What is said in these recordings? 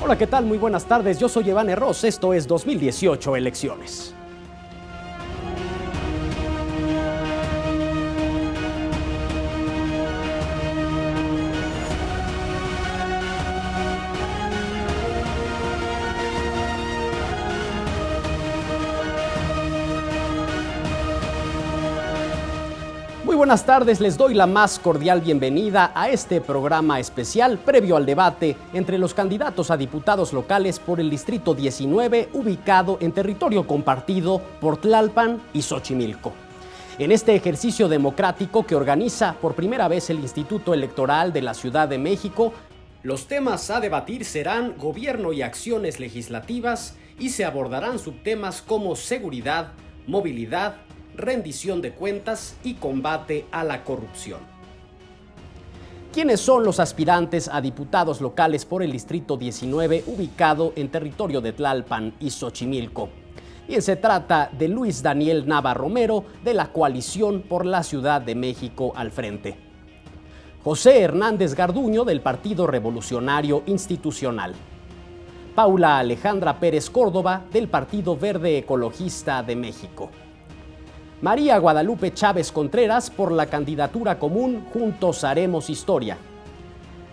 Hola, ¿qué tal? Muy buenas tardes. Yo soy Iván Herros. Esto es 2018 Elecciones. Muy buenas tardes, les doy la más cordial bienvenida a este programa especial previo al debate entre los candidatos a diputados locales por el Distrito 19, ubicado en territorio compartido por Tlalpan y Xochimilco. En este ejercicio democrático que organiza por primera vez el Instituto Electoral de la Ciudad de México, los temas a debatir serán gobierno y acciones legislativas y se abordarán subtemas como seguridad, movilidad, rendición de cuentas y combate a la corrupción. ¿Quiénes son los aspirantes a diputados locales por el Distrito 19 ubicado en territorio de Tlalpan y Xochimilco? Bien, se trata de Luis Daniel Nava Romero, de la Coalición por la Ciudad de México al Frente. José Hernández Garduño, del Partido Revolucionario Institucional. Paula Alejandra Pérez Córdoba, del Partido Verde Ecologista de México. María Guadalupe Chávez Contreras por la candidatura común Juntos Haremos Historia.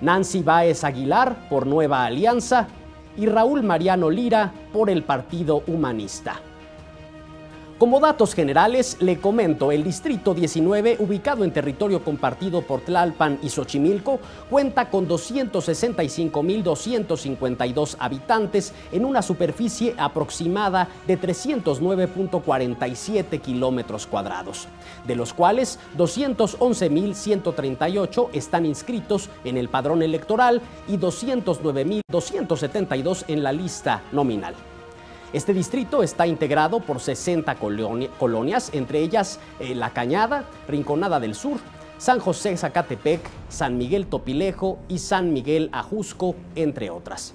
Nancy Báez Aguilar por Nueva Alianza y Raúl Mariano Lira por el Partido Humanista. Como datos generales, le comento, el Distrito 19, ubicado en territorio compartido por Tlalpan y Xochimilco, cuenta con 265,252 habitantes en una superficie aproximada de 309,47 kilómetros cuadrados, de los cuales 211,138 están inscritos en el padrón electoral y 209,272 en la lista nominal. Este distrito está integrado por 60 colonias, entre ellas La Cañada, Rinconada del Sur, San José Zacatepec, San Miguel Topilejo y San Miguel Ajusco, entre otras.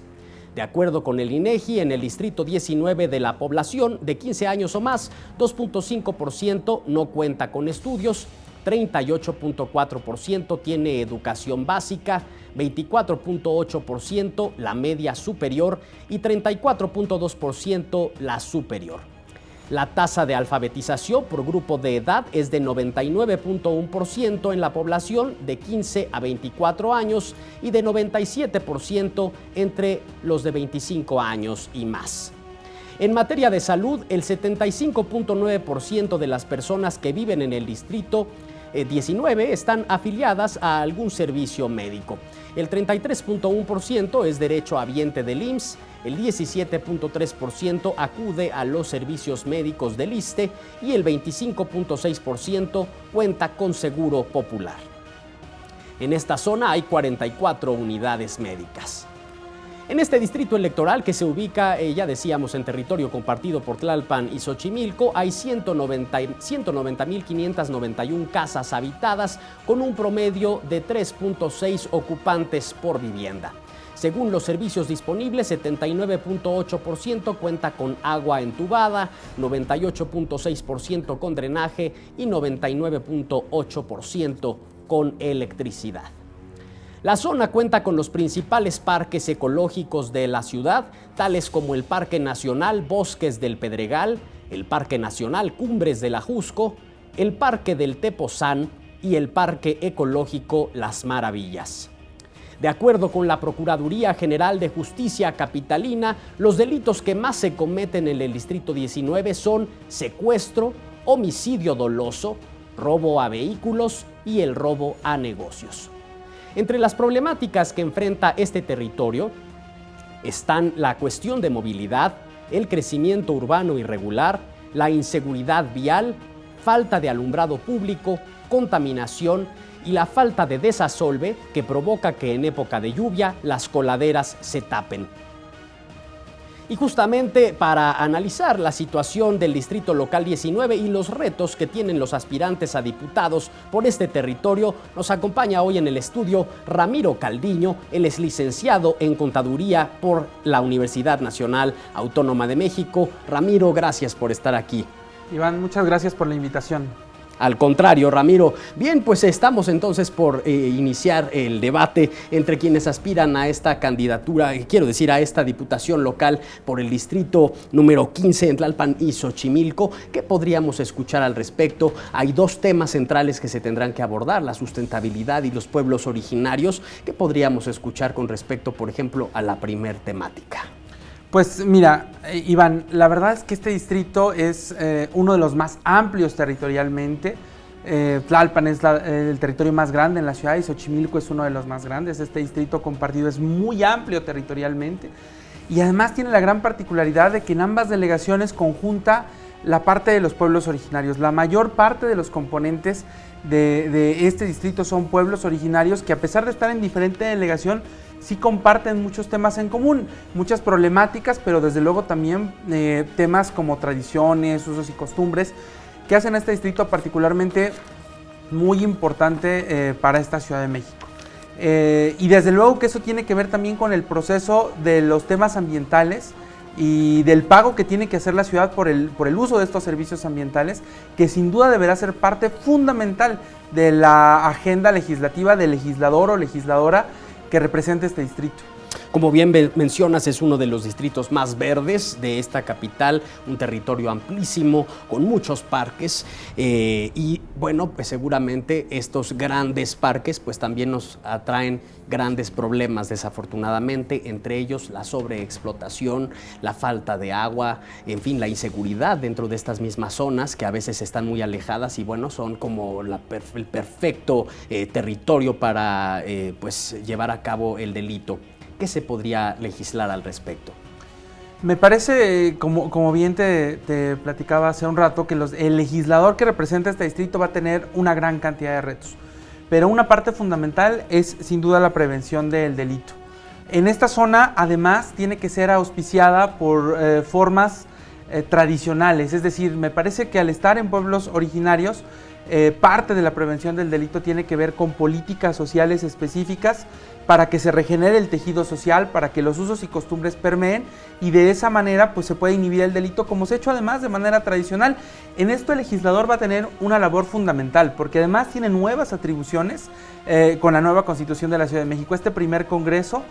De acuerdo con el INEGI, en el Distrito 19 de la población de 15 años o más, 2,5% no cuenta con estudios, 38,4% tiene educación básica, 24,8% la media superior y 34,2% la superior. La tasa de alfabetización por grupo de edad es de 99,1% en la población de 15 a 24 años y de 97% entre los de 25 años y más. En materia de salud, el 75,9% de las personas que viven en el distrito 19 están afiliadas a algún servicio médico. El 33,1% es derechohabiente del IMSS, el 17,3% acude a los servicios médicos del ISSSTE y el 25,6% cuenta con seguro popular. En esta zona hay 44 unidades médicas. En este distrito electoral que se ubica, ya decíamos, en territorio compartido por Tlalpan y Xochimilco, hay 190,591 casas habitadas con un promedio de 3,6 ocupantes por vivienda. Según los servicios disponibles, 79,8% cuenta con agua entubada, 98,6% con drenaje y 99,8% con electricidad. La zona cuenta con los principales parques ecológicos de la ciudad, tales como el Parque Nacional Bosques del Pedregal, el Parque Nacional Cumbres del Ajusco, el Parque del Tepozán y el Parque Ecológico Las Maravillas. De acuerdo con la Procuraduría General de Justicia Capitalina, los delitos que más se cometen en el Distrito 19 son secuestro, homicidio doloso, robo a vehículos y el robo a negocios. Entre las problemáticas que enfrenta este territorio están la cuestión de movilidad, el crecimiento urbano irregular, la inseguridad vial, falta de alumbrado público, contaminación y la falta de desasolve que provoca que en época de lluvia las coladeras se tapen. Y justamente para analizar la situación del Distrito Local 19 y los retos que tienen los aspirantes a diputados por este territorio, nos acompaña hoy en el estudio Ramiro Caldiño. Él es licenciado en Contaduría por la Universidad Nacional Autónoma de México. Ramiro, gracias por estar aquí. Iván, muchas gracias por la invitación. Al contrario, Ramiro. Bien, pues estamos entonces por iniciar el debate entre quienes aspiran a esta candidatura, quiero decir, a esta diputación local por el distrito número 15 en Tlalpan y Xochimilco. ¿Qué podríamos escuchar al respecto? Hay dos temas centrales que se tendrán que abordar, la sustentabilidad y los pueblos originarios. ¿Qué podríamos escuchar con respecto, por ejemplo, a la primer temática? Pues mira, Iván, la verdad es que este distrito es uno de los más amplios territorialmente. Tlalpan es el territorio más grande en la ciudad y Xochimilco es uno de los más grandes. Este distrito compartido es muy amplio territorialmente y además tiene la gran particularidad de que en ambas delegaciones conjunta la parte de los pueblos originarios. La mayor parte de los componentes de este distrito son pueblos originarios que, a pesar de estar en diferente delegación, sí comparten muchos temas en común, muchas problemáticas, pero desde luego también temas como tradiciones, usos y costumbres que hacen a este distrito particularmente muy importante para esta Ciudad de México. Y desde luego que eso tiene que ver también con el proceso de los temas ambientales y del pago que tiene que hacer la ciudad por el uso de estos servicios ambientales, que sin duda deberá ser parte fundamental de la agenda legislativa del legislador o legisladora que representa este distrito. Como bien mencionas, es uno de los distritos más verdes de esta capital, un territorio amplísimo, con muchos parques y bueno, pues seguramente estos grandes parques pues también nos atraen grandes problemas desafortunadamente, entre ellos la sobreexplotación, la falta de agua, en fin, la inseguridad dentro de estas mismas zonas que a veces están muy alejadas y bueno, son como el perfecto territorio para pues llevar a cabo el delito. ¿Qué se podría legislar al respecto? Me parece, como bien te platicaba hace un rato, que el legislador que representa este distrito va a tener una gran cantidad de retos, pero una parte fundamental es sin duda la prevención del delito. En esta zona, además, tiene que ser auspiciada por formas tradicionales, es decir, me parece que al estar en pueblos originarios, parte de la prevención del delito tiene que ver con políticas sociales específicas para que se regenere el tejido social, para que los usos y costumbres permeen y de esa manera pues se puede inhibir el delito, como se ha hecho además de manera tradicional. En esto el legislador va a tener una labor fundamental porque además tiene nuevas atribuciones con la nueva Constitución de la Ciudad de México. Este primer congreso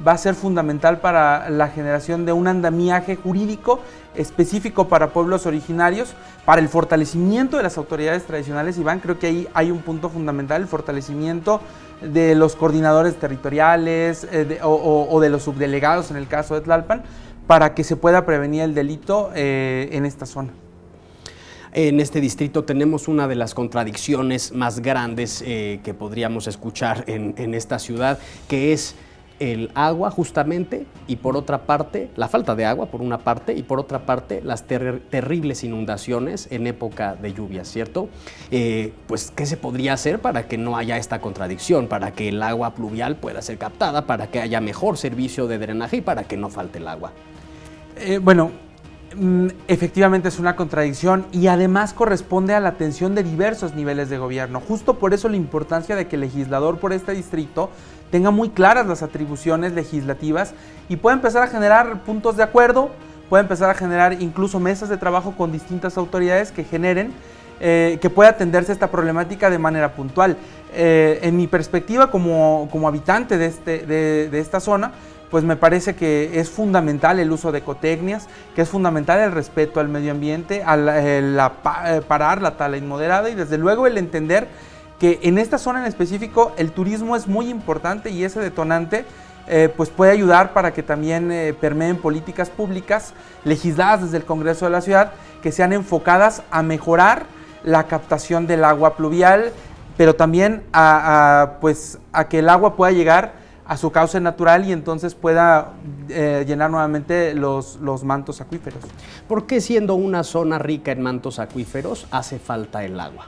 va a ser fundamental para la generación de un andamiaje jurídico específico para pueblos originarios, para el fortalecimiento de las autoridades tradicionales. Iván, creo que ahí hay un punto fundamental, el fortalecimiento de los coordinadores territoriales o de los subdelegados en el caso de Tlalpan, para que se pueda prevenir el delito en esta zona. En este distrito tenemos una de las contradicciones más grandes que podríamos escuchar en esta ciudad, que es el agua justamente y por otra parte, la falta de agua por una parte y por otra parte las terribles inundaciones en época de lluvias, ¿cierto? Pues, ¿qué se podría hacer para que no haya esta contradicción, para que el agua pluvial pueda ser captada, para que haya mejor servicio de drenaje y para que no falte el agua? Efectivamente es una contradicción y además corresponde a la atención de diversos niveles de gobierno. Justo por eso la importancia de que el legislador por este distrito tenga muy claras las atribuciones legislativas y pueda empezar a generar puntos de acuerdo, pueda empezar a generar incluso mesas de trabajo con distintas autoridades que generen, que pueda atenderse esta problemática de manera puntual. En mi perspectiva como habitante de esta zona, pues me parece que es fundamental el uso de ecotecnias, que es fundamental el respeto al medio ambiente, parar la tala inmoderada y desde luego el entender que en esta zona en específico el turismo es muy importante y ese detonante pues puede ayudar para que también permeen políticas públicas legisladas desde el Congreso de la Ciudad que sean enfocadas a mejorar la captación del agua pluvial, pero también a que el agua pueda llegar a su cauce natural y entonces pueda llenar nuevamente los mantos acuíferos. ¿Por qué siendo una zona rica en mantos acuíferos hace falta el agua?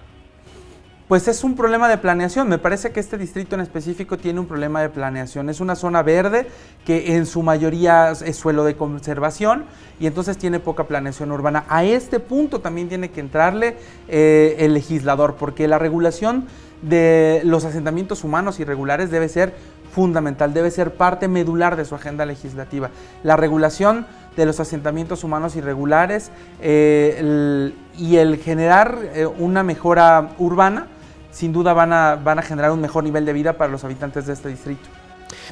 Pues es un problema de planeación. Me parece que este distrito en específico tiene un problema de planeación. Es una zona verde que en su mayoría es suelo de conservación y entonces tiene poca planeación urbana. A este punto también tiene que entrarle el legislador, porque la regulación de los asentamientos humanos irregulares debe ser fundamental, debe ser parte medular de su agenda legislativa. La regulación de los asentamientos humanos irregulares y el generar una mejora urbana, sin duda van a generar un mejor nivel de vida para los habitantes de este distrito.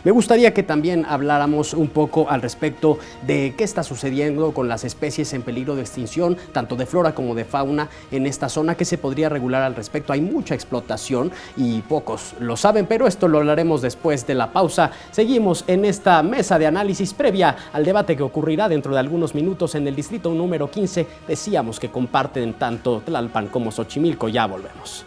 Me gustaría que también habláramos un poco al respecto de qué está sucediendo con las especies en peligro de extinción, tanto de flora como de fauna en esta zona, que se podría regular al respecto. Hay mucha explotación y pocos lo saben, pero esto lo hablaremos después de la pausa. Seguimos en esta mesa de análisis previa al debate que ocurrirá dentro de algunos minutos en el distrito número 15. Decíamos que comparten tanto Tlalpan como Xochimilco. Ya volvemos.